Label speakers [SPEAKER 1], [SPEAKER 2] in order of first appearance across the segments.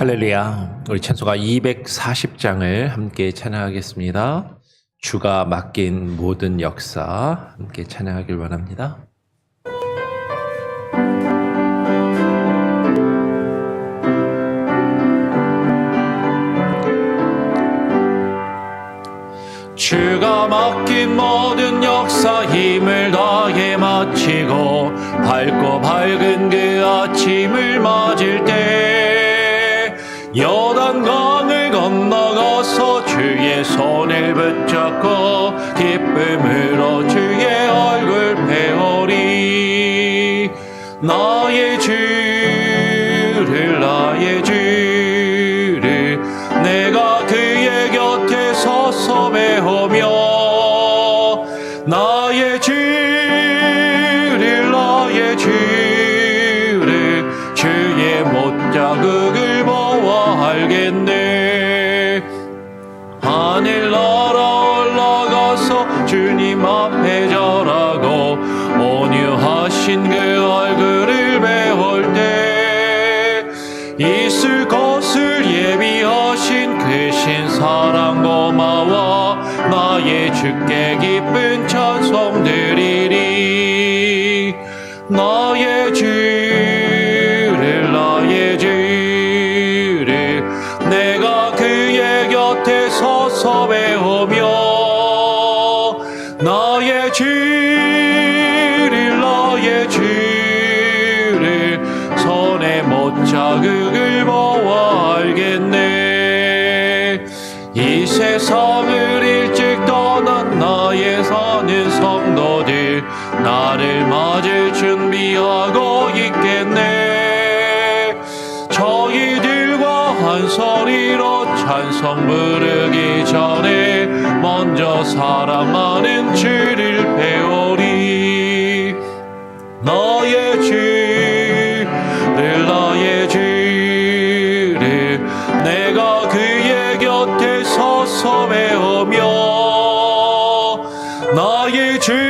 [SPEAKER 1] 할렐루야. 우리 찬송가 240장을 함께 찬양하겠습니다. 주가 맡긴 모든 역사 함께 찬양하길 원합니다. 주가 맡긴 모든 역사 힘을 다해 마치고 밝고 밝은 그 아침을 맞을 때 요단강을 건너가서 주의 손을 붙잡고 기쁨으로 주의 얼굴 배우리. 나의 주를 내가 그의 곁에 서서 배우며 나의 주를 주의 못자국을 보아 알겠네. 하늘나라 올라가서 주님 앞에 절하고 온유하신 그 얼굴을 배울 때 있을 것을 예비하신 그 신사랑 고마워 나의 주께 기쁜 찬송 드리리. 나의 주를 내가 그의 곁에 서서 배우며 나의 주를 손에 못자국을 보아 알겠네. 이 세상을 일찍 떠난 나의 사는 성도들 나를 맞을 준비하고 있겠네. 저희들과 한 소리로 찬송 부르기 전에 먼저 사랑하는 주를 배우리. 나의 주를 내가 그의 곁에 서서 배우며 나의 주를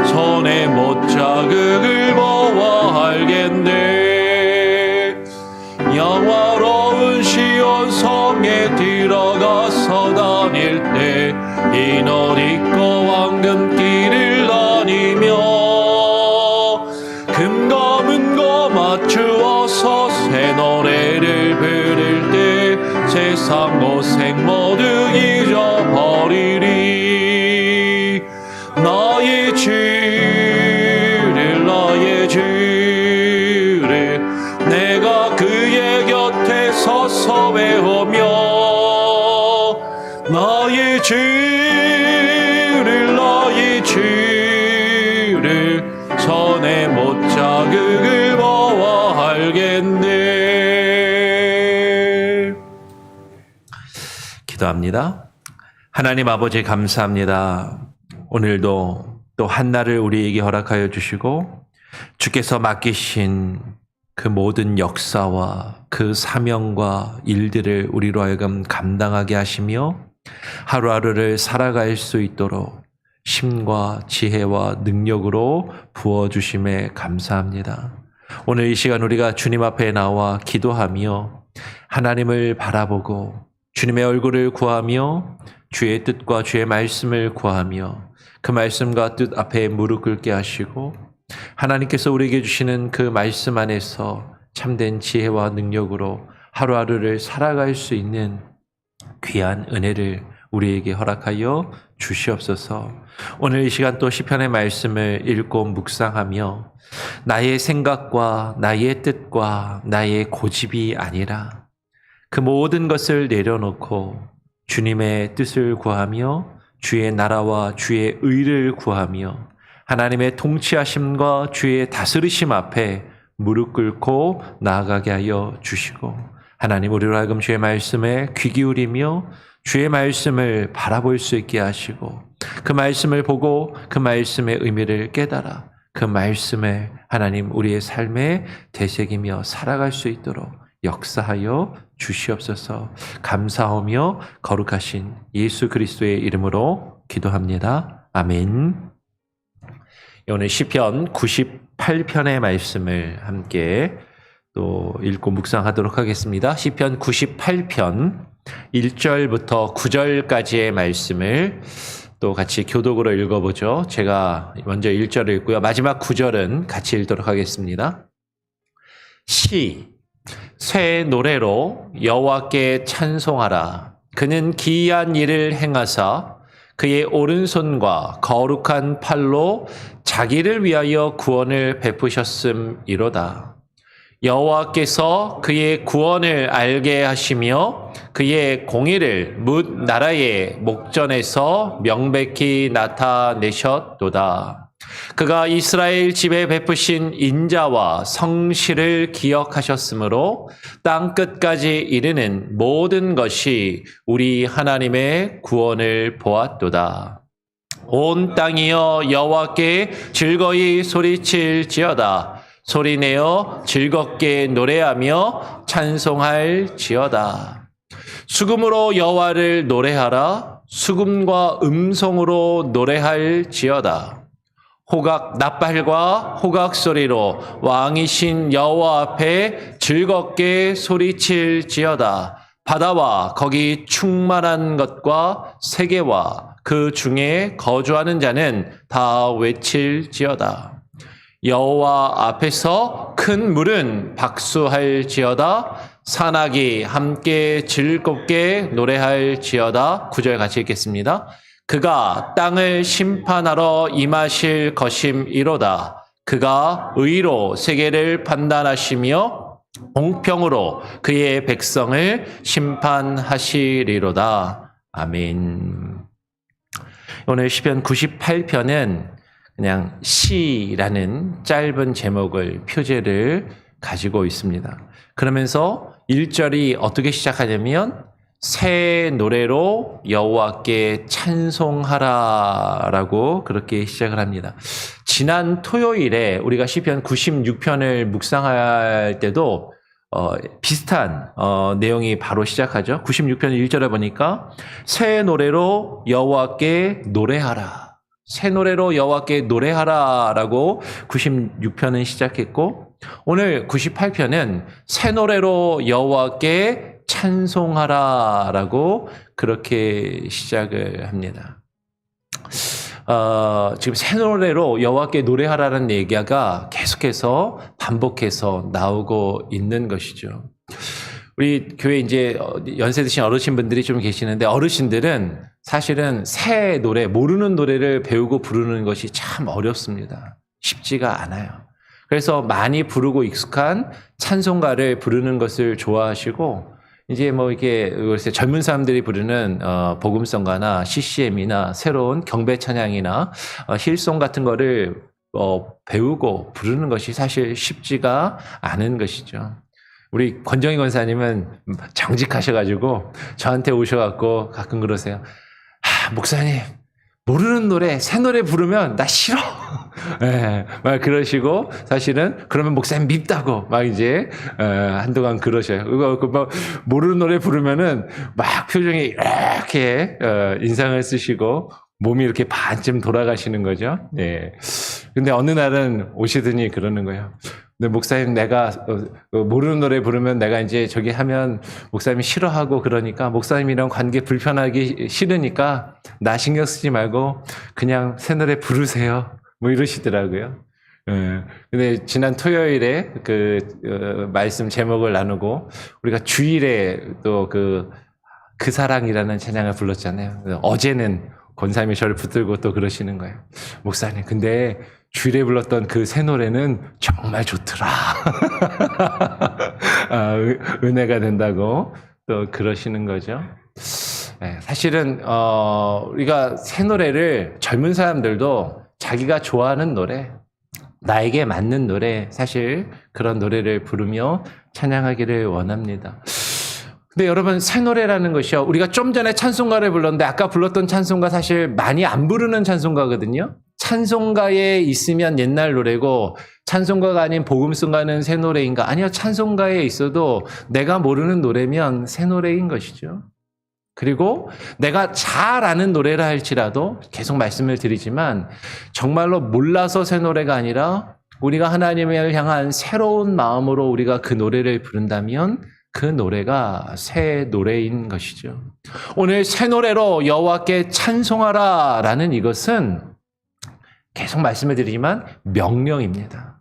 [SPEAKER 1] 손에 못자국을 보아 알겠네. 영화로운 시온 성에 들어가서 다닐 때 흰 옷 입고 황금길을 다니며 금과 문과 맞추어서 새 노래를 부를 때 세상 고생 모두 잊어버리리. 나의 주를 내가 그의 곁에 서서 배우며 나의 주를 손에 못자국을 보아 알겠네. 기도합니다. 하나님 아버지 감사합니다. 오늘도 또 한날을 우리에게 허락하여 주시고 주께서 맡기신 그 모든 역사와 그 사명과 일들을 우리로 하여금 감당하게 하시며 하루하루를 살아갈 수 있도록 힘과 지혜와 능력으로 부어주심에 감사합니다. 오늘 이 시간 우리가 주님 앞에 나와 기도하며 하나님을 바라보고 주님의 얼굴을 구하며 주의 뜻과 주의 말씀을 구하며 그 말씀과 뜻 앞에 무릎 꿇게 하시고 하나님께서 우리에게 주시는 그 말씀 안에서 참된 지혜와 능력으로 하루하루를 살아갈 수 있는 귀한 은혜를 우리에게 허락하여 주시옵소서. 오늘 이 시간 또 시편의 말씀을 읽고 묵상하며 나의 생각과 나의 뜻과 나의 고집이 아니라 그 모든 것을 내려놓고 주님의 뜻을 구하며 주의 나라와 주의 의를 구하며 하나님의 통치하심과 주의 다스리심 앞에 무릎 꿇고 나아가게 하여 주시고 하나님 우리로 하여금 주의 말씀에 귀 기울이며 주의 말씀을 바라볼 수 있게 하시고 그 말씀을 보고 그 말씀의 의미를 깨달아 그 말씀을 하나님 우리의 삶에 되새기며 살아갈 수 있도록 역사하여 주시옵소서. 감사하며 거룩하신 예수 그리스도의 이름으로 기도합니다. 아멘. 오늘 시편 98편의 말씀을 함께 또 읽고 묵상하도록 하겠습니다. 시편 98편 1절부터 9절까지의 말씀을 또 같이 교독으로 읽어보죠. 제가 먼저 1절을 읽고요. 마지막 9절은 같이 읽도록 하겠습니다. 새 노래로 여호와께 찬송하라. 그는 기이한 일을 행하사 그의 오른손과 거룩한 팔로 자기를 위하여 구원을 베푸셨음이로다. 여호와께서 그의 구원을 알게 하시며 그의 공의를 뭇 나라의 목전에서 명백히 나타내셨도다. 그가 이스라엘 집에 베푸신 인자와 성실을 기억하셨으므로 땅 끝까지 이르는 모든 것이 우리 하나님의 구원을 보았도다. 온 땅이여 여호와께 즐거이 소리칠지어다. 소리내어 즐겁게 노래하며 찬송할지어다. 수금으로 여호와를 노래하라. 수금과 음성으로 노래할지어다. 호각 나팔과 호각 소리로 왕이신 여호와 앞에 즐겁게 소리칠지어다. 바다와 거기 충만한 것과 세계와 그 중에 거주하는 자는 다 외칠지어다. 여호와 앞에서 큰 물은 박수할지어다. 산악이 함께 즐겁게 노래할지어다. 9절 같이 읽겠습니다. 그가 땅을 심판하러 임하실 것임이로다. 그가 의로 세계를 판단하시며 공평으로 그의 백성을 심판하시리로다. 아멘. 오늘 시편 98편은 그냥 시라는 짧은 제목을 표제를 가지고 있습니다. 그러면서 1절이 어떻게 시작하냐면 새 노래로 여호와께 찬송하라라고 그렇게 시작을 합니다. 지난 토요일에 우리가 시편 96편을 묵상할 때도 비슷한 내용이 바로 시작하죠. 96편 1절에 보니까 새 노래로 여호와께 노래하라. 새 노래로 여호와께 노래하라라고 96편은 시작했고 오늘 98편은 새 노래로 여호와께 찬송하라라고 그렇게 시작을 합니다. 지금 새 노래로 여호와께 노래하라는 얘기가 계속해서 반복해서 나오고 있는 것이죠. 우리 교회 이제 연세 드신 어르신분들이 좀 계시는데 어르신들은 사실은 새 노래, 모르는 노래를 배우고 부르는 것이 참 어렵습니다. 쉽지가 않아요. 그래서 많이 부르고 익숙한 찬송가를 부르는 것을 좋아하시고 이제 뭐 이게 젊은 사람들이 부르는 복음성가나 CCM이나 새로운 경배 찬양이나 힐송 같은 거를 배우고 부르는 것이 사실 쉽지가 않은 것이죠. 우리 권정희 권사님은 정직하셔가지고 저한테 오셔갖고 가끔 그러세요. 목사님 모르는 노래, 새 노래 부르면 나 싫어. 네, 막 그러시고 사실은 그러면 목사님 밉다고 막 이제 한동안 그러셔요. 그거 모르는 노래 부르면은 막 표정이 이렇게 인상을 쓰시고 몸이 이렇게 반쯤 돌아가시는 거죠. 예. 근데 어느 날은 오시더니 그러는 거예요. 근데 목사님 내가 모르는 노래 부르면 내가 이제 저기 하면 목사님이 싫어하고 그러니까 목사님이랑 관계 불편하기 싫으니까 나 신경 쓰지 말고 그냥 새 노래 부르세요. 뭐 이러시더라고요. 예. 근데 지난 토요일에 말씀 제목을 나누고 우리가 주일에 또 그 사랑이라는 찬양을 불렀잖아요. 어제는 권사님이 저를 붙들고 또 그러시는 거예요. 목사님, 근데 주일에 불렀던 그 새 노래는 정말 좋더라. 은혜가 된다고 또 그러시는 거죠. 네, 사실은 우리가 새 노래를 젊은 사람들도 자기가 좋아하는 노래, 나에게 맞는 노래, 사실 그런 노래를 부르며 찬양하기를 원합니다. 근데 여러분 새 노래라는 것이요. 우리가 좀 전에 찬송가를 불렀는데 아까 불렀던 찬송가 사실 많이 안 부르는 찬송가거든요. 찬송가에 있으면 옛날 노래고 찬송가가 아닌 복음성가는 새 노래인가? 아니요. 찬송가에 있어도 내가 모르는 노래면 새 노래인 것이죠. 그리고 내가 잘 아는 노래라 할지라도 계속 말씀을 드리지만 정말로 몰라서 새 노래가 아니라 우리가 하나님을 향한 새로운 마음으로 우리가 그 노래를 부른다면 그 노래가 새 노래인 것이죠. 오늘 새 노래로 여호와께 찬송하라라는 이것은 계속 말씀을 드리지만 명령입니다.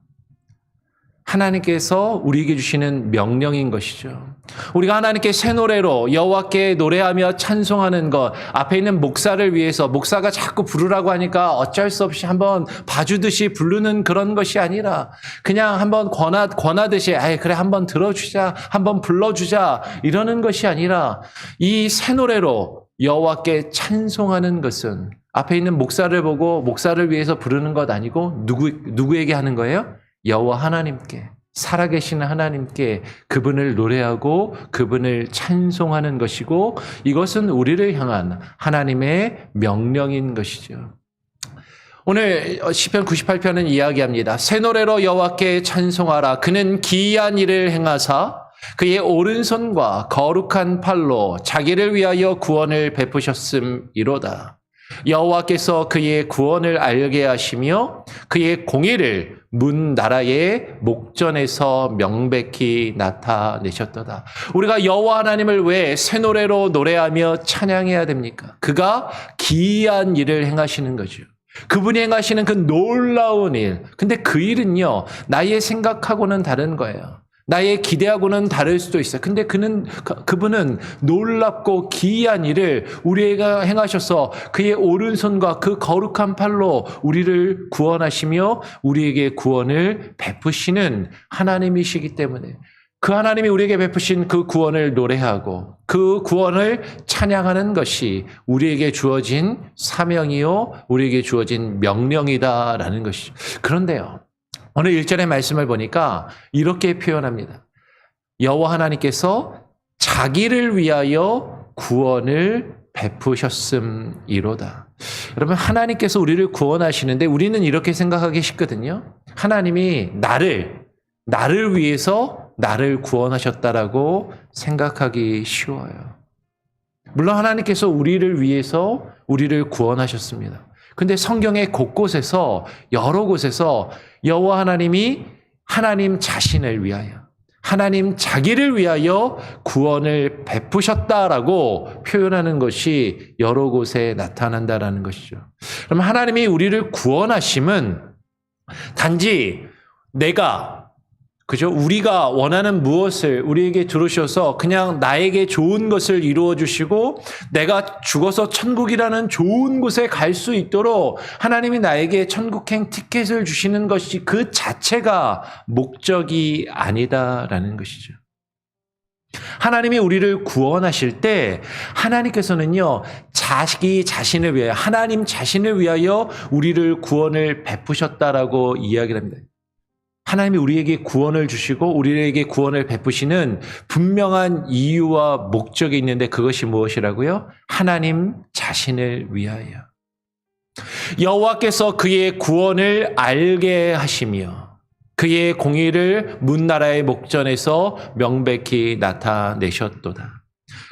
[SPEAKER 1] 하나님께서 우리에게 주시는 명령인 것이죠. 우리가 하나님께 새 노래로 여호와께 노래하며 찬송하는 것, 앞에 있는 목사를 위해서 목사가 자꾸 부르라고 하니까 어쩔 수 없이 한번 봐주듯이 부르는 그런 것이 아니라 그냥 한번 권하듯이 그래 한번 들어주자, 한번 불러주자 이러는 것이 아니라 이 새 노래로 여호와께 찬송하는 것은 앞에 있는 목사를 보고 목사를 위해서 부르는 것 아니고 누구에게 하는 거예요? 여호와 하나님께, 살아계시는 하나님께 그분을 노래하고 그분을 찬송하는 것이고 이것은 우리를 향한 하나님의 명령인 것이죠. 오늘 시편 98편은 이야기합니다. 새 노래로 여호와께 찬송하라. 그는 기이한 일을 행하사 그의 오른손과 거룩한 팔로 자기를 위하여 구원을 베푸셨음이로다. 여호와께서 그의 구원을 알게 하시며 그의 공의를 문 나라의 목전에서 명백히 나타내셨도다. 우리가 여호와 하나님을 왜 새 노래로 노래하며 찬양해야 됩니까? 그가 기이한 일을 행하시는 거죠. 그분이 행하시는 그 놀라운 일. 근데 그 일은요, 나의 생각하고는 다른 거예요. 나의 기대하고는 다를 수도 있어요. 근데 그분은 놀랍고 기이한 일을 우리가 행하셔서 그의 오른손과 그 거룩한 팔로 우리를 구원하시며 우리에게 구원을 베푸시는 하나님이시기 때문에 그 하나님이 우리에게 베푸신 그 구원을 노래하고 그 구원을 찬양하는 것이 우리에게 주어진 사명이요, 우리에게 주어진 명령이다라는 것이죠. 그런데요, 오늘 1절의 말씀을 보니까 이렇게 표현합니다. 여호와 하나님께서 자기를 위하여 구원을 베푸셨음이로다. 여러분, 하나님께서 우리를 구원하시는데 우리는 이렇게 생각하기 쉽거든요. 하나님이 나를 위해서 나를 구원하셨다라고 생각하기 쉬워요. 물론 하나님께서 우리를 위해서 우리를 구원하셨습니다. 근데 성경의 곳곳에서 여러 곳에서 여호와 하나님이 하나님 자신을 위하여 하나님 자기를 위하여 구원을 베푸셨다라고 표현하는 것이 여러 곳에 나타난다라는 것이죠. 그럼 하나님이 우리를 구원하심은 단지 우리가 원하는 무엇을 우리에게 들으셔서 그냥 나에게 좋은 것을 이루어 주시고 내가 죽어서 천국이라는 좋은 곳에 갈 수 있도록 하나님이 나에게 천국행 티켓을 주시는 것이 그 자체가 목적이 아니다라는 것이죠. 하나님이 우리를 구원하실 때 하나님께서는요, 자기 자신을 위하여 하나님 자신을 위하여 우리를 구원을 베푸셨다라고 이야기를 합니다. 하나님이 우리에게 구원을 주시고 우리에게 구원을 베푸시는 분명한 이유와 목적이 있는데 그것이 무엇이라고요? 하나님 자신을 위하여. 여호와께서 그의 구원을 알게 하시며 그의 공의를 문 나라의 목전에서 명백히 나타내셨도다.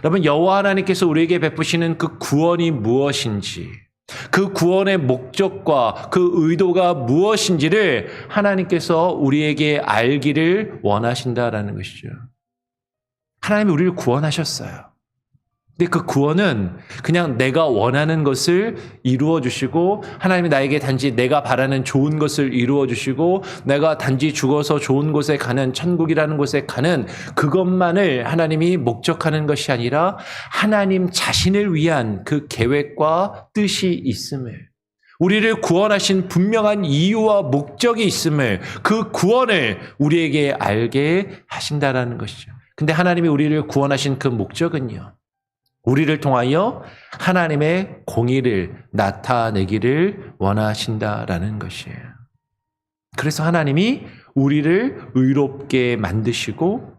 [SPEAKER 1] 여러분, 여호와 하나님께서 우리에게 베푸시는 그 구원이 무엇인지, 그 구원의 목적과 그 의도가 무엇인지를 하나님께서 우리에게 알기를 원하신다라는 것이죠. 하나님이 우리를 구원하셨어요. 근데 그 구원은 그냥 내가 원하는 것을 이루어 주시고 하나님이 나에게 단지 내가 바라는 좋은 것을 이루어 주시고 내가 단지 죽어서 좋은 곳에 가는 천국이라는 곳에 가는 그것만을 하나님이 목적하는 것이 아니라 하나님 자신을 위한 그 계획과 뜻이 있음을, 우리를 구원하신 분명한 이유와 목적이 있음을, 그 구원을 우리에게 알게 하신다라는 것이죠. 근데 하나님이 우리를 구원하신 그 목적은요, 우리를 통하여 하나님의 공의를 나타내기를 원하신다라는 것이에요. 그래서 하나님이 우리를 의롭게 만드시고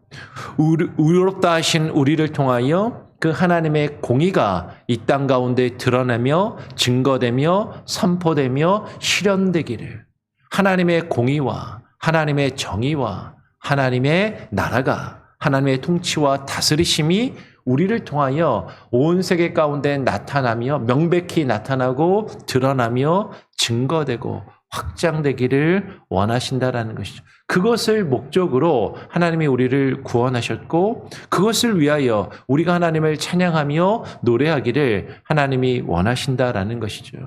[SPEAKER 1] 의롭다 하신 우리를 통하여 그 하나님의 공의가 이 땅 가운데 드러나며 증거되며 선포되며 실현되기를, 하나님의 공의와 하나님의 정의와 하나님의 나라가, 하나님의 통치와 다스리심이 우리를 통하여 온 세계 가운데 나타나며 명백히 나타나고 드러나며 증거되고 확장되기를 원하신다라는 것이죠. 그것을 목적으로 하나님이 우리를 구원하셨고 그것을 위하여 우리가 하나님을 찬양하며 노래하기를 하나님이 원하신다라는 것이죠.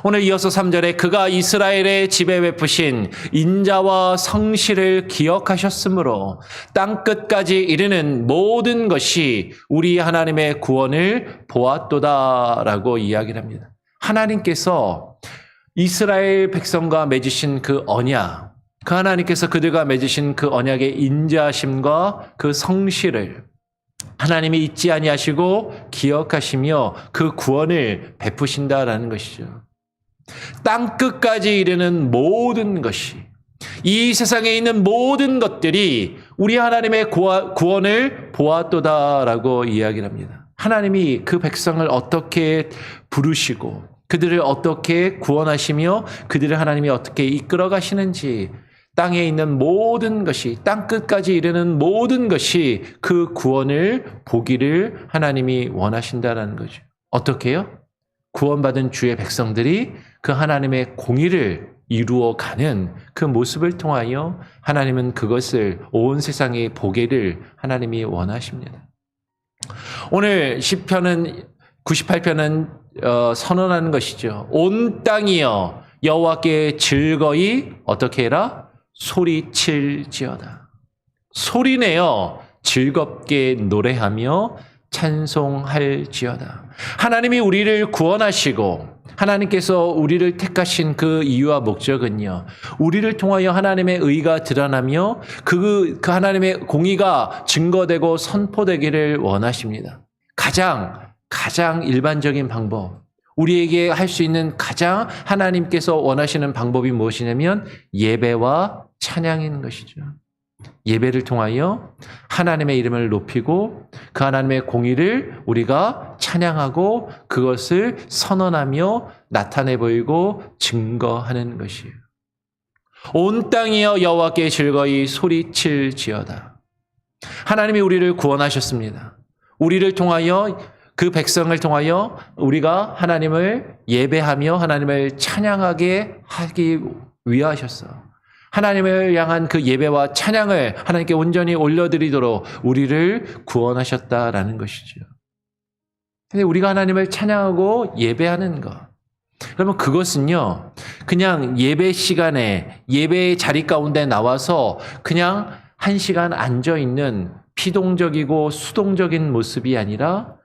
[SPEAKER 1] 오늘 이어서 3절에 그가 이스라엘의 집에 베푸신 인자와 성실을 기억하셨으므로 땅끝까지 이르는 모든 것이 우리 하나님의 구원을 보았도다라고 이야기를 합니다. 하나님께서 이스라엘 백성과 맺으신 그 언약, 그 하나님께서 그들과 맺으신 그 언약의 인자심과 그 성실을 하나님이 잊지 아니하시고 기억하시며 그 구원을 베푸신다라는 것이죠. 땅끝까지 이르는 모든 것이, 이 세상에 있는 모든 것들이 우리 하나님의 구원을 보았도다라고 이야기를 합니다. 하나님이 그 백성을 어떻게 부르시고 그들을 어떻게 구원하시며 그들을 하나님이 어떻게 이끌어 가시는지, 땅에 있는 모든 것이, 땅끝까지 이르는 모든 것이 그 구원을 보기를 하나님이 원하신다는 거죠. 어떻게요? 구원받은 주의 백성들이 그 하나님의 공의를 이루어가는 그 모습을 통하여 하나님은 그것을 온 세상에 보기를 하나님이 원하십니다. 오늘 시편은 98편은 선언하는 것이죠. 온 땅이여 여호와께 즐거이 어떻게 해라? 소리칠지어다. 소리내어 즐겁게 노래하며 찬송할지어다. 하나님이 우리를 구원하시고 하나님께서 우리를 택하신 그 이유와 목적은요, 우리를 통하여 하나님의 의가 드러나며 그 하나님의 공의가 증거되고 선포되기를 원하십니다. 가장 일반적인 방법, 우리에게 할 수 있는 가장 하나님께서 원하시는 방법이 무엇이냐면 예배와 찬양인 것이죠. 예배를 통하여 하나님의 이름을 높이고 그 하나님의 공의를 우리가 찬양하고 그것을 선언하며 나타내 보이고 증거하는 것이에요. 온 땅이여 여호와께 즐거이 소리칠지어다. 하나님이 우리를 구원하셨습니다. 우리를 통하여, 그 백성을 통하여 우리가 하나님을 예배하며 하나님을 찬양하게 하기 위하셨어. 하나님을 향한 그 예배와 찬양을 하나님께 온전히 올려드리도록 우리를 구원하셨다라는 것이죠. 근데 우리가 하나님을 찬양하고 예배하는 것, 그러면 그것은요, 그냥 예배 시간에 예배의 자리 가운데 나와서 그냥 1시간 앉아있는 피동적이고 수동적인 모습이 아니라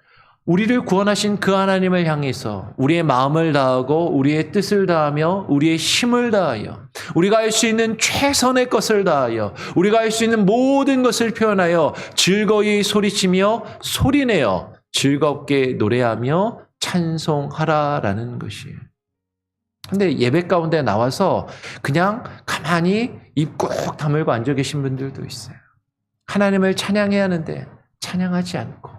[SPEAKER 1] 우리를 구원하신 그 하나님을 향해서 우리의 마음을 다하고 우리의 뜻을 다하며 우리의 힘을 다하여 우리가 할 수 있는 최선의 것을 다하여 우리가 할 수 있는 모든 것을 표현하여 즐거이 소리치며 소리내어 즐겁게 노래하며 찬송하라라는 것이에요. 근데 예배 가운데 나와서 그냥 가만히 입 꾹 다물고 앉아 계신 분들도 있어요. 하나님을 찬양해야 하는데 찬양하지 않고,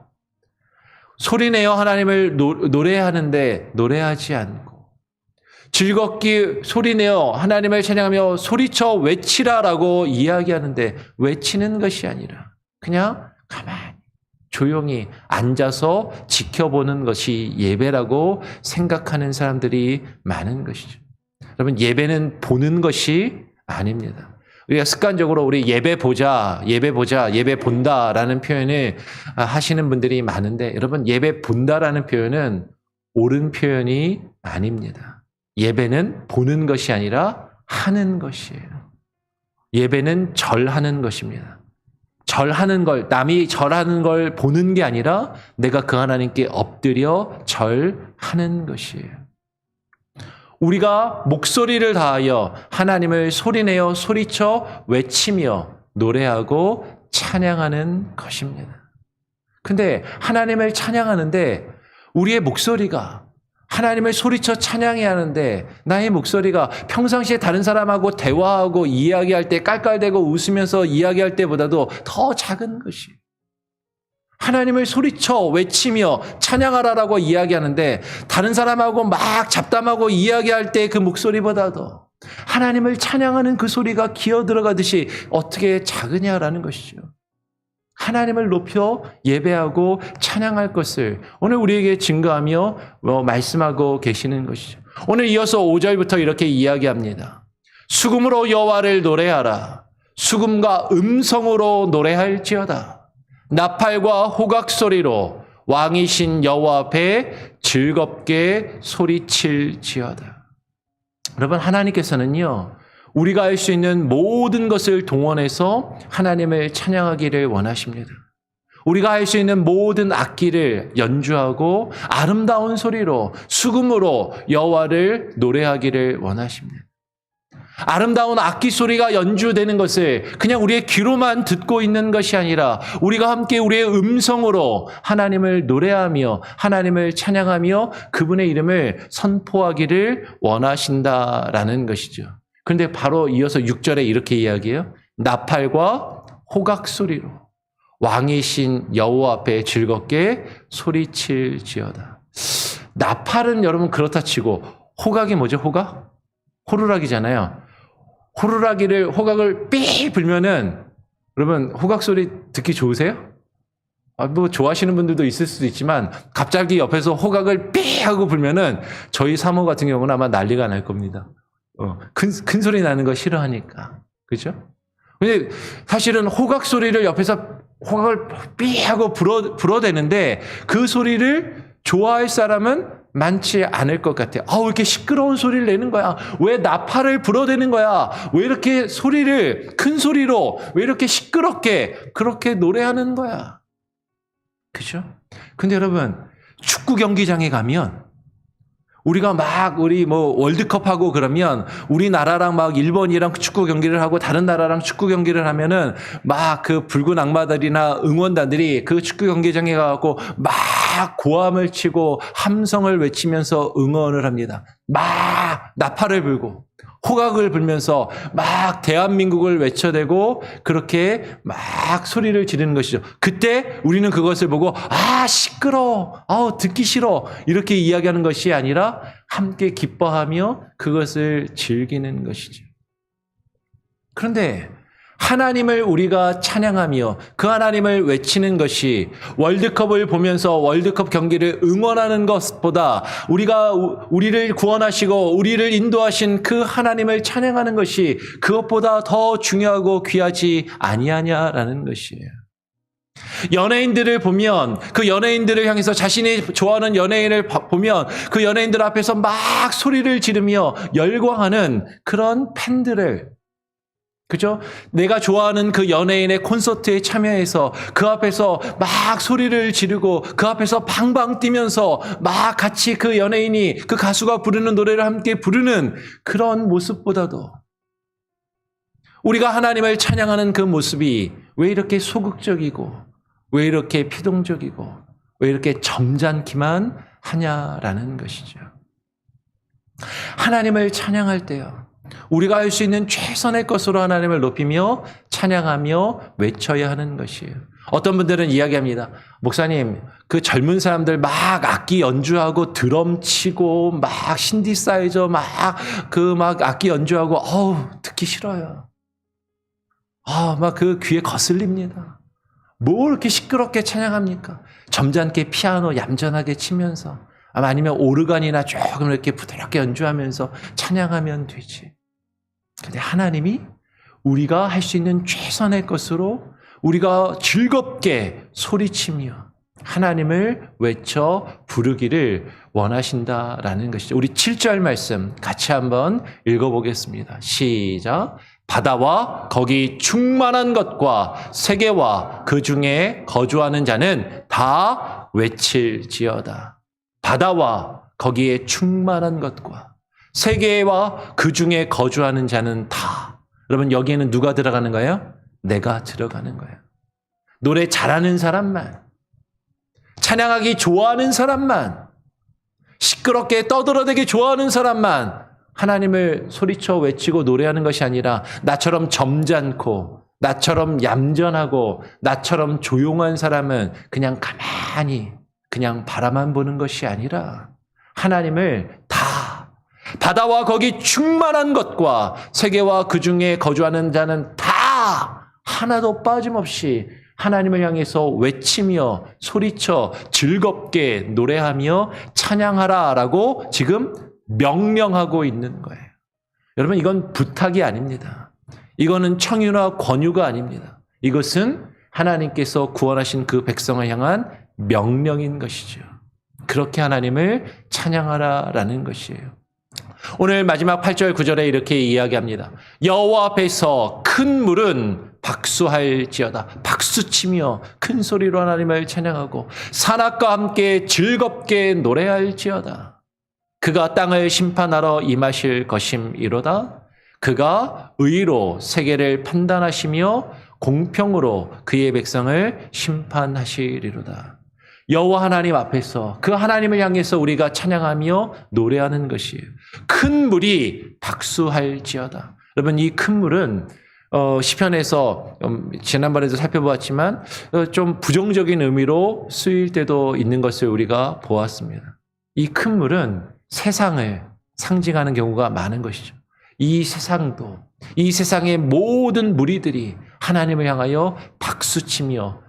[SPEAKER 1] 소리내어 하나님을 노래하는데 노래하지 않고, 즐겁게 소리내어 하나님을 찬양하며 소리쳐 외치라라고 이야기하는데 외치는 것이 아니라 그냥 가만히 조용히 앉아서 지켜보는 것이 예배라고 생각하는 사람들이 많은 것이죠. 여러분, 예배는 보는 것이 아닙니다. 우리가 습관적으로 우리 예배 보자, 예배 본다라는 표현을 하시는 분들이 많은데, 여러분, 예배 본다라는 표현은 옳은 표현이 아닙니다. 예배는 보는 것이 아니라 하는 것이에요. 예배는 절하는 것입니다. 절하는 걸, 남이 절하는 걸 보는 게 아니라 내가 그 하나님께 엎드려 절하는 것이에요. 우리가 목소리를 다하여 하나님을 소리내어 소리쳐 외치며 노래하고 찬양하는 것입니다. 근데 하나님을 찬양하는데 우리의 목소리가, 하나님을 소리쳐 찬양해야 하는데 나의 목소리가 평상시에 다른 사람하고 대화하고 이야기할 때 깔깔대고 웃으면서 이야기할 때보다도 더 작은 것이, 하나님을 소리쳐 외치며 찬양하라라고 이야기하는데 다른 사람하고 막 잡담하고 이야기할 때 그 목소리보다도 하나님을 찬양하는 그 소리가 기어 들어가듯이 어떻게 작으냐라는 것이죠. 하나님을 높여 예배하고 찬양할 것을 오늘 우리에게 증거하며 말씀하고 계시는 것이죠. 오늘 이어서 5절부터 이렇게 이야기합니다. 수금으로 여호와를 노래하라. 수금과 음성으로 노래할지어다. 나팔과 호각 소리로 왕이신 여호와 앞에 즐겁게 소리칠지어다. 여러분, 하나님께서는요, 우리가 할 수 있는 모든 것을 동원해서 하나님을 찬양하기를 원하십니다. 우리가 할 수 있는 모든 악기를 연주하고 아름다운 소리로 수금으로 여호와를 노래하기를 원하십니다. 아름다운 악기 소리가 연주되는 것을 그냥 우리의 귀로만 듣고 있는 것이 아니라 우리가 함께 우리의 음성으로 하나님을 노래하며 하나님을 찬양하며 그분의 이름을 선포하기를 원하신다라는 것이죠. 그런데 바로 이어서 6절에 이렇게 이야기해요. 나팔과 호각 소리로 왕이신 여호와 앞에 즐겁게 소리칠지어다. 나팔은 여러분 그렇다 치고 호각이 뭐죠? 호각? 호루라기잖아요. 호각을 삐 불면은 여러분 호각 소리 듣기 좋으세요? 뭐 좋아하시는 분들도 있을 수도 있지만 갑자기 옆에서 호각을 삐 하고 불면은 저희 사모 같은 경우는 아마 난리가 날 겁니다. 큰 소리 나는 거 싫어하니까. 그죠? 근데 사실은 호각 소리를 옆에서 호각을 삐 하고 불어대는데 그 소리를 좋아할 사람은 많지 않을 것 같아요. 왜 이렇게 시끄러운 소리를 내는 거야? 왜 나팔을 불어대는 거야? 왜 이렇게 소리를 큰 소리로 왜 이렇게 시끄럽게 그렇게 노래하는 거야? 그죠? 근데 여러분, 축구 경기장에 가면 우리가 우리 월드컵 하고 그러면 우리나라랑 일본이랑 축구 경기를 하고 다른 나라랑 축구 경기를 하면은 그 붉은 악마들이나 응원단들이 그 축구 경기장에 가고 고함을 치고 함성을 외치면서 응원을 합니다. 나팔을 불고 호각을 불면서 대한민국을 외쳐대고 그렇게 소리를 지르는 것이죠. 그때 우리는 그것을 보고 시끄러워, 듣기 싫어 이렇게 이야기하는 것이 아니라 함께 기뻐하며 그것을 즐기는 것이죠. 그런데 하나님을 우리가 찬양하며 그 하나님을 외치는 것이 월드컵을 보면서 월드컵 경기를 응원하는 것보다 우리를 구원하시고 우리를 인도하신 그 하나님을 찬양하는 것이 그것보다 더 중요하고 귀하지 아니하냐라는 것이에요. 연예인들을 보면 그 연예인들을 향해서 자신이 좋아하는 연예인을 보면 그 연예인들 앞에서 소리를 지르며 열광하는 그런 팬들을, 그죠? 내가 좋아하는 그 연예인의 콘서트에 참여해서 그 앞에서 소리를 지르고 그 앞에서 방방 뛰면서 같이 그 연예인이 그 가수가 부르는 노래를 함께 부르는 그런 모습보다도 우리가 하나님을 찬양하는 그 모습이 왜 이렇게 소극적이고 왜 이렇게 피동적이고 왜 이렇게 점잖기만 하냐라는 것이죠. 하나님을 찬양할 때요, 우리가 할 수 있는 최선의 것으로 하나님을 높이며 찬양하며 외쳐야 하는 것이에요. 어떤 분들은 이야기합니다. 목사님, 그 젊은 사람들 악기 연주하고 드럼 치고 신디사이저 악기 연주하고 듣기 싫어요. 그 귀에 거슬립니다. 뭐 이렇게 시끄럽게 찬양합니까? 점잖게 피아노 얌전하게 치면서 아니면 오르간이나 조금 이렇게 부드럽게 연주하면서 찬양하면 되지. 근데 하나님이 우리가 할 수 있는 최선의 것으로 우리가 즐겁게 소리치며 하나님을 외쳐 부르기를 원하신다라는 것이죠. 우리 7절 말씀 같이 한번 읽어보겠습니다. 시작. 바다와 거기 충만한 것과 세계와 그 중에 거주하는 자는 다 외칠지어다. 바다와 거기에 충만한 것과 세계와 그 중에 거주하는 자는 다. 여러분, 여기에는 누가 들어가는 거예요? 내가 들어가는 거예요. 노래 잘하는 사람만, 찬양하기 좋아하는 사람만, 시끄럽게 떠들어대기 좋아하는 사람만 하나님을 소리쳐 외치고 노래하는 것이 아니라 나처럼 점잖고 나처럼 얌전하고 나처럼 조용한 사람은 그냥 가만히 그냥 바라만 보는 것이 아니라 하나님을 다, 바다와 거기 충만한 것과 세계와 그 중에 거주하는 자는 다 하나도 빠짐없이 하나님을 향해서 외치며 소리쳐 즐겁게 노래하며 찬양하라라고 지금 명령하고 있는 거예요. 여러분, 이건 부탁이 아닙니다. 이거는 청유나 권유가 아닙니다. 이것은 하나님께서 구원하신 그 백성을 향한 명령인 것이죠. 그렇게 하나님을 찬양하라라는 것이에요. 오늘 마지막 8절 9절에 이렇게 이야기합니다. 여호와 앞에서 큰 물은 박수할지어다. 박수치며 큰 소리로 하나님을 찬양하고 산악과 함께 즐겁게 노래할지어다. 그가 땅을 심판하러 임하실 것임이로다. 그가 의로 세계를 판단하시며 공평으로 그의 백성을 심판하시리로다. 여호와 하나님 앞에서 그 하나님을 향해서 우리가 찬양하며 노래하는 것이에요. 큰 물이 박수할지어다. 여러분, 이 큰 물은 시편에서 지난번에도 살펴보았지만 좀 부정적인 의미로 쓰일 때도 있는 것을 우리가 보았습니다. 이 큰 물은 세상을 상징하는 경우가 많은 것이죠. 이 세상도, 이 세상의 모든 무리들이 하나님을 향하여 박수치며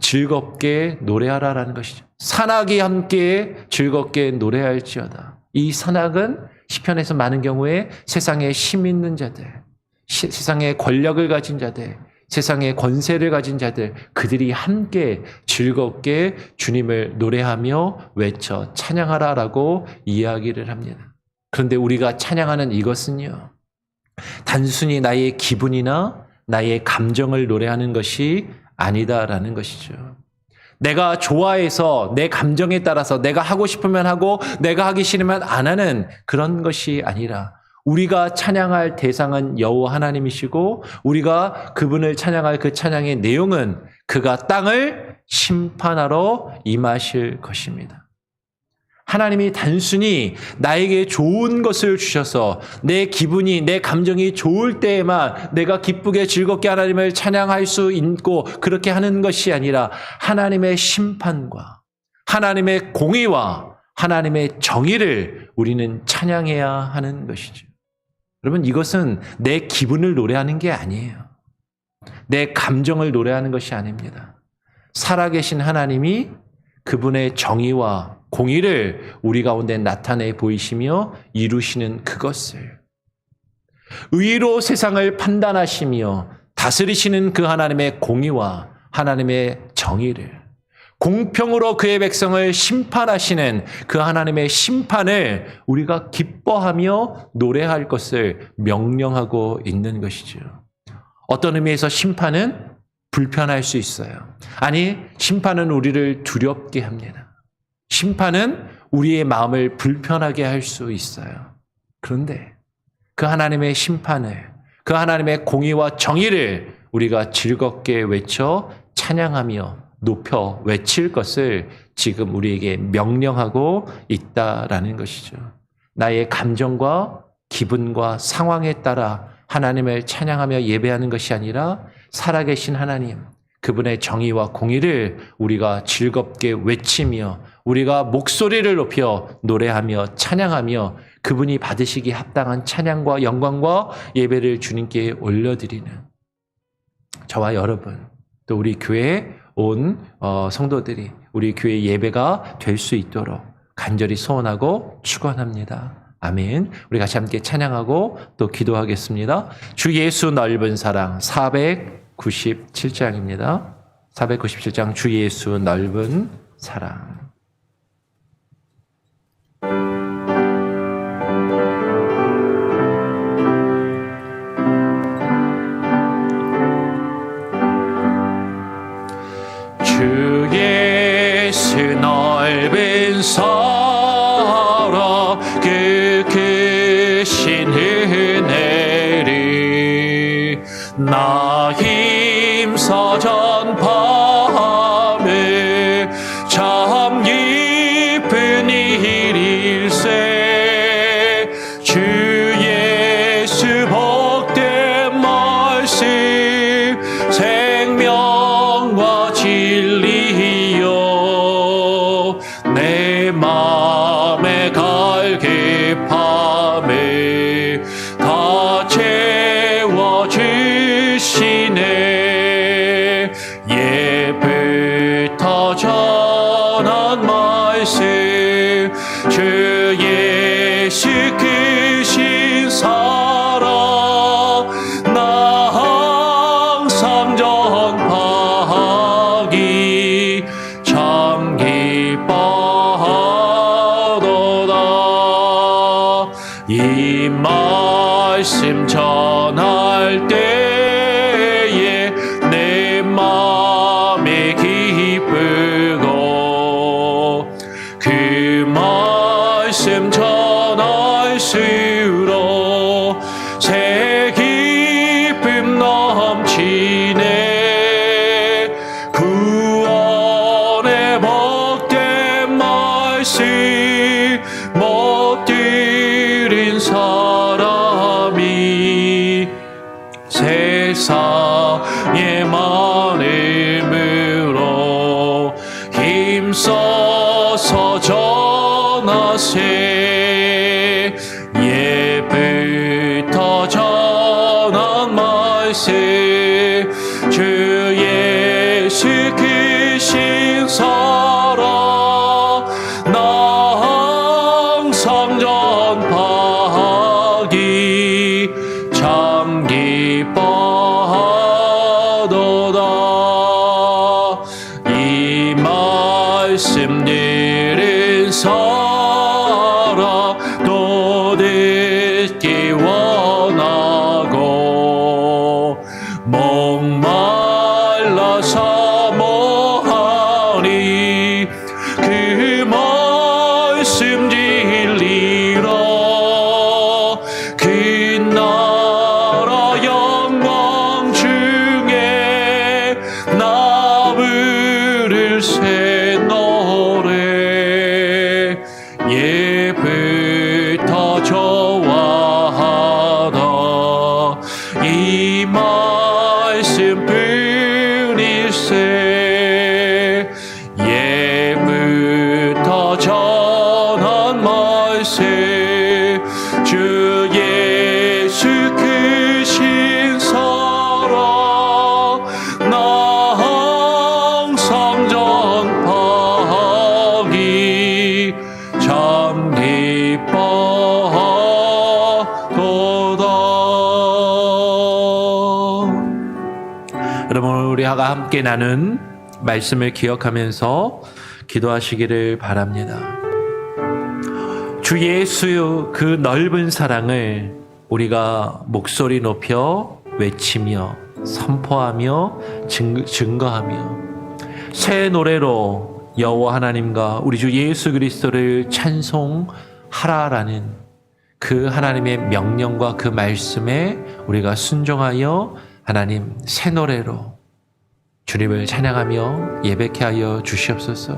[SPEAKER 1] 즐겁게 노래하라라는 것이죠. 산악이 함께 즐겁게 노래할지어다. 이 산악은 시편에서 많은 경우에 세상에 힘 있는 자들, 세상에 권력을 가진 자들, 세상에 권세를 가진 자들, 그들이 함께 즐겁게 주님을 노래하며 외쳐 찬양하라라고 이야기를 합니다. 그런데 우리가 찬양하는 이것은요, 단순히 나의 기분이나 나의 감정을 노래하는 것이 아니다라는 것이죠. 내가 좋아해서 내 감정에 따라서 내가 하고 싶으면 하고 내가 하기 싫으면 안 하는 그런 것이 아니라 우리가 찬양할 대상은 여호와 하나님이시고 우리가 그분을 찬양할 그 찬양의 내용은 그가 땅을 심판하러 임하실 것입니다. 하나님이 단순히 나에게 좋은 것을 주셔서 내 기분이, 내 감정이 좋을 때에만 내가 기쁘게 즐겁게 하나님을 찬양할 수 있고 그렇게 하는 것이 아니라 하나님의 심판과 하나님의 공의와 하나님의 정의를 우리는 찬양해야 하는 것이죠. 여러분, 이것은 내 기분을 노래하는 게 아니에요. 내 감정을 노래하는 것이 아닙니다. 살아계신 하나님이 그분의 정의와 공의를 우리 가운데 나타내 보이시며 이루시는 그것을, 의로 세상을 판단하시며 다스리시는 그 하나님의 공의와 하나님의 정의를, 공평으로 그의 백성을 심판하시는 그 하나님의 심판을 우리가 기뻐하며 노래할 것을 명령하고 있는 것이죠. 어떤 의미에서 심판은 불편할 수 있어요. 아니, 심판은 우리를 두렵게 합니다. 심판은 우리의 마음을 불편하게 할 수 있어요. 그런데 그 하나님의 심판을, 그 하나님의 공의와 정의를 우리가 즐겁게 외쳐 찬양하며 높여 외칠 것을 지금 우리에게 명령하고 있다라는 것이죠. 나의 감정과 기분과 상황에 따라 하나님을 찬양하며 예배하는 것이 아니라 살아계신 하나님, 그분의 정의와 공의를 우리가 즐겁게 외치며 우리가 목소리를 높여 노래하며 찬양하며 그분이 받으시기 합당한 찬양과 영광과 예배를 주님께 올려드리는 저와 여러분, 또 우리 교회에 온 성도들이 우리 교회 예배가 될 수 있도록 간절히 소원하고 축원합니다. 아멘. 우리 같이 함께 찬양하고 또 기도하겠습니다. 주 예수 넓은 사랑 497장입니다. 497장 주 예수 넓은 사랑. 주 예수 넓은 사랑 그 크신 은혜를 나 힘써 전파함에 참 기쁜 일일세. 주 예수 복된 말씀 생명과 진리여 내 맘에 갈급함에 다 채워주시네. 하시네. 구원의 복된 말씀 못 들은 사람이 세상의 마음으로 힘써서 전하세. 예부터 전한 말씀 주 예수 그 신사라 나 항상 전파하기 참 기뻐하도다. 이 말씀 들은 사람 또 듣기 원하고 목말라 사모하니 그 말씀 진리라. 그 나라 영광 중에 나 부를 새 노래 예부터 좋아하다. 이 말씀 뿐일세. 예부터 전한 말씀 주 예수 그 신사라 나 항상 전파하기 참 기뻐하도다. 여러분, 우리가 함께 나눈 말씀을 기억하면서 기도하시기를 바랍니다. 주 예수의 그 넓은 사랑을 우리가 목소리 높여 외치며 선포하며 증거하며 새 노래로 여호와 하나님과 우리 주 예수 그리스도를 찬송하라라는 그 하나님의 명령과 그 말씀에 우리가 순종하여 하나님 새 노래로 주님을 찬양하며 예배케 하여 주시옵소서.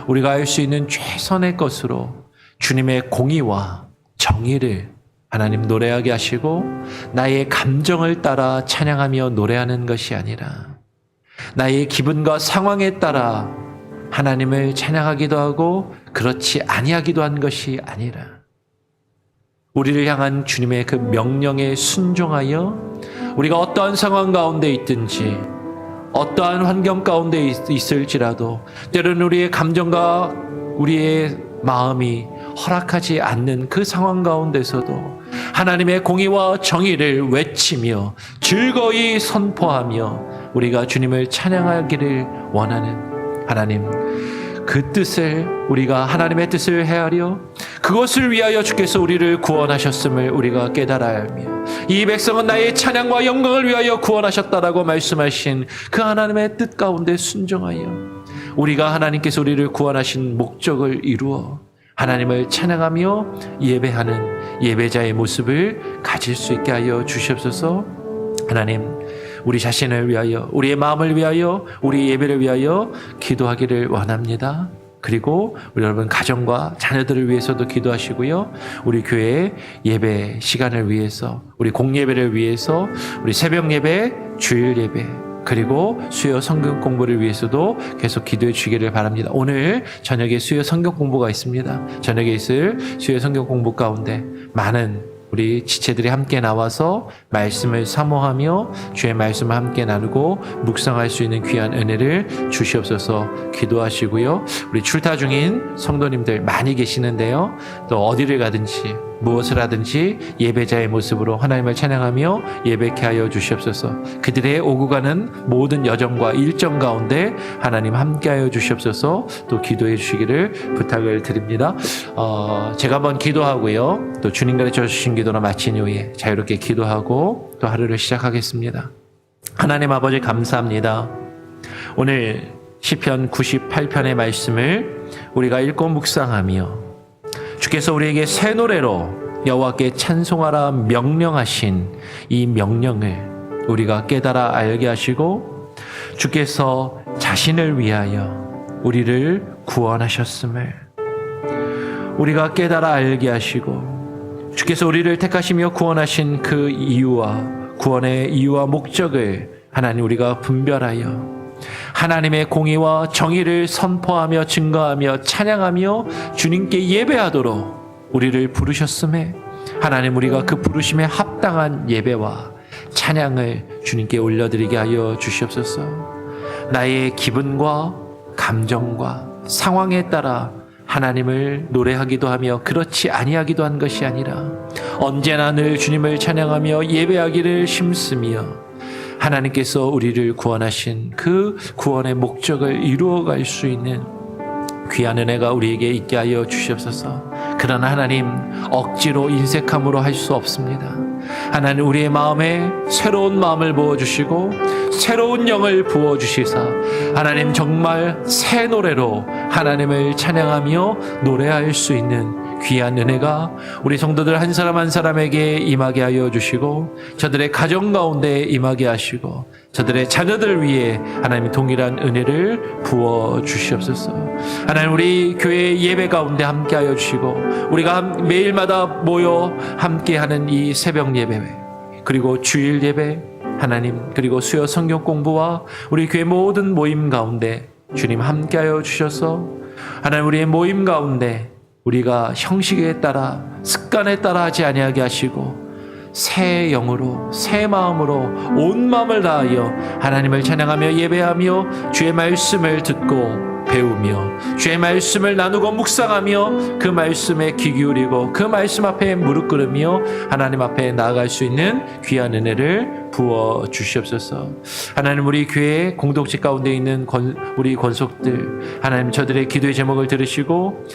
[SPEAKER 1] 우리가 할 수 있는 최선의 것으로 주님의 공의와 정의를 하나님 노래하게 하시고 나의 감정을 따라 찬양하며 노래하는 것이 아니라 나의 기분과 상황에 따라 하나님을 찬양하기도 하고 그렇지 아니하기도 한 것이 아니라 우리를 향한 주님의 그 명령에 순종하여 우리가 어떠한 상황 가운데 있든지 어떠한 환경 가운데 있을지라도 때로는 우리의 감정과 우리의 마음이 허락하지 않는 그 상황 가운데서도 하나님의 공의와 정의를 외치며 즐거이 선포하며 우리가 주님을 찬양하기를 원하는 하나님, 그 뜻을 우리가 하나님의 뜻을 헤아려 그것을 위하여 주께서 우리를 구원하셨음을 우리가 깨달아야 하며 이 백성은 나의 찬양과 영광을 위하여 구원하셨다라고 말씀하신 그 하나님의 뜻 가운데 순종하여 우리가 하나님께서 우리를 구원하신 목적을 이루어 하나님을 찬양하며 예배하는 예배자의 모습을 가질 수 있게 하여 주시옵소서. 하나님, 우리 자신을 위하여, 우리의 마음을 위하여, 우리 예배를 위하여 기도하기를 원합니다. 그리고 우리 여러분 가정과 자녀들을 위해서도 기도하시고요. 우리 교회 예배 시간을 위해서, 우리 공예배를 위해서, 우리 새벽 예배, 주일 예배, 그리고 수요 성경 공부를 위해서도 계속 기도해 주시기를 바랍니다. 오늘 저녁에 수요 성경 공부가 있습니다. 저녁에 있을 수요 성경 공부 가운데 많은 우리 지체들이 함께 나와서 말씀을 사모하며 주의 말씀을 함께 나누고 묵상할 수 있는 귀한 은혜를 주시옵소서 기도하시고요. 우리 출타 중인 성도님들 많이 계시는데요. 또 어디를 가든지 무엇을 하든지 예배자의 모습으로 하나님을 찬양하며 예배케 하여 주시옵소서. 그들의 오고 가는 모든 여정과 일정 가운데 하나님 함께 하여 주시옵소서. 또 기도해 주시기를 부탁을 드립니다. 제가 한번 기도하고요. 또 주님 가르쳐 주신 기도를 마친 이후에 자유롭게 기도하고 또 하루를 시작하겠습니다. 하나님 아버지 감사합니다. 오늘 시편 98편의 말씀을 우리가 읽고 묵상하며 주께서 우리에게 새 노래로 여호와께 찬송하라 명령하신 이 명령을 우리가 깨달아 알게 하시고 주께서 자신을 위하여 우리를 구원하셨음을 우리가 깨달아 알게 하시고 주께서 우리를 택하시며 구원하신 그 이유와 구원의 이유와 목적을 하나님 우리가 분별하여 하나님의 공의와 정의를 선포하며 증거하며 찬양하며 주님께 예배하도록 우리를 부르셨음에 하나님 우리가 그 부르심에 합당한 예배와 찬양을 주님께 올려드리게 하여 주시옵소서. 나의 기분과 감정과 상황에 따라 하나님을 노래하기도 하며 그렇지 아니하기도 한 것이 아니라 언제나 늘 주님을 찬양하며 예배하기를 힘쓰며 하나님께서 우리를 구원하신 그 구원의 목적을 이루어갈 수 있는 귀한 은혜가 우리에게 있게 하여 주시옵소서. 그러나 하나님 억지로 인색함으로 할 수 없습니다. 하나님 우리의 마음에 새로운 마음을 부어주시고 새로운 영을 부어주시사 하나님 정말 새 노래로 하나님을 찬양하며 노래할 수 있는 귀한 은혜가 우리 성도들 한 사람 한 사람에게 임하게 하여 주시고 저들의 가정 가운데 임하게 하시고 저들의 자녀들 위해 하나님 동일한 은혜를 부어 주시옵소서. 하나님 우리 교회 예배 가운데 함께 하여 주시고 우리가 매일마다 모여 함께하는 이 새벽 예배 그리고 주일 예배 하나님 그리고 수요 성경 공부와 우리 교회 모든 모임 가운데 주님 함께 하여 주셔서 하나님 우리의 모임 가운데 우리가 형식에 따라 습관에 따라 하지 아니하게 하시고 새 영으로 새 마음으로 온 마음을 다하여 하나님을 찬양하며 예배하며 주의 말씀을 듣고 배우며 주의 말씀을 나누고 묵상하며 그 말씀에 귀 기울이고 그 말씀 앞에 무릎 꿇으며 하나님 앞에 나아갈 수 있는 귀한 은혜를 부어 주시옵소서. 하나님 우리 교회 공동체 가운데 있는 우리 권속들 하나님 저들의 기도의 제목을 들으시고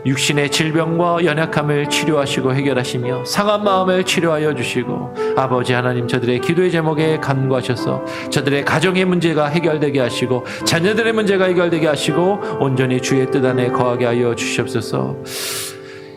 [SPEAKER 1] 육신의 질병과 연약함을 치료하시고 해결하시며 상한 마음을 치료하여 주시고 아버지 하나님 저들의 기도의 제목에 간구하셔서 저들의 가정의 문제가 해결되게 하시고 자녀들의 문제가 해결되게 하시고 온전히 주의 뜻 안에 거하게 하여 주시옵소서.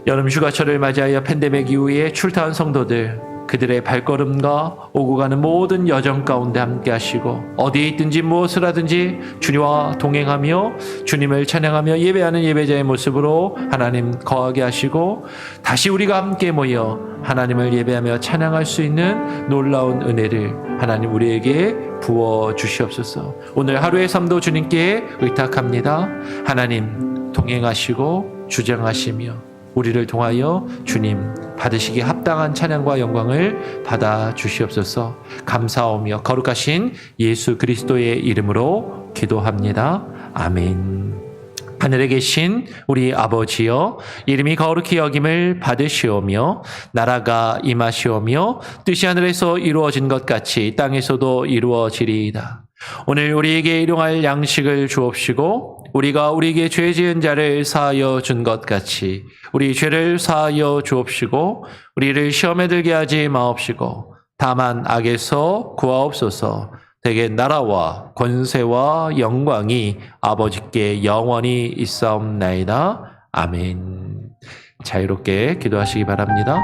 [SPEAKER 1] 여름 휴가철을 맞이하여 팬데믹 이후에 출타한 성도들 그들의 발걸음과 오고 가는 모든 여정 가운데 함께 하시고 어디에 있든지 무엇을 하든지 주님과 동행하며 주님을 찬양하며 예배하는 예배자의 모습으로 하나님 거하게 하시고 다시 우리가 함께 모여 하나님을 예배하며 찬양할 수 있는 놀라운 은혜를 하나님 우리에게 부어 주시옵소서. 오늘 하루의 삶도 주님께 의탁합니다. 하나님 동행하시고 주장하시며 우리를 통하여 주님 받으시기에 합당한 찬양과 영광을 받아 주시옵소서. 감사하며 거룩하신 예수 그리스도의 이름으로 기도합니다. 아멘. 하늘에 계신 우리 아버지여 이름이 거룩히 여김을 받으시오며 나라가 임하시오며 뜻이 하늘에서 이루어진 것 같이 땅에서도 이루어지리이다. 오늘 우리에게 일용할 양식을 주옵시고 우리가 우리에게 죄 지은 자를 사하여 준 것 같이 우리 죄를 사하여 주옵시고 우리를 시험에 들게 하지 마옵시고 다만 악에서 구하옵소서. 대개 나라와 권세와 영광이 아버지께 영원히 있사옵나이다. 아멘. 자유롭게 기도하시기 바랍니다.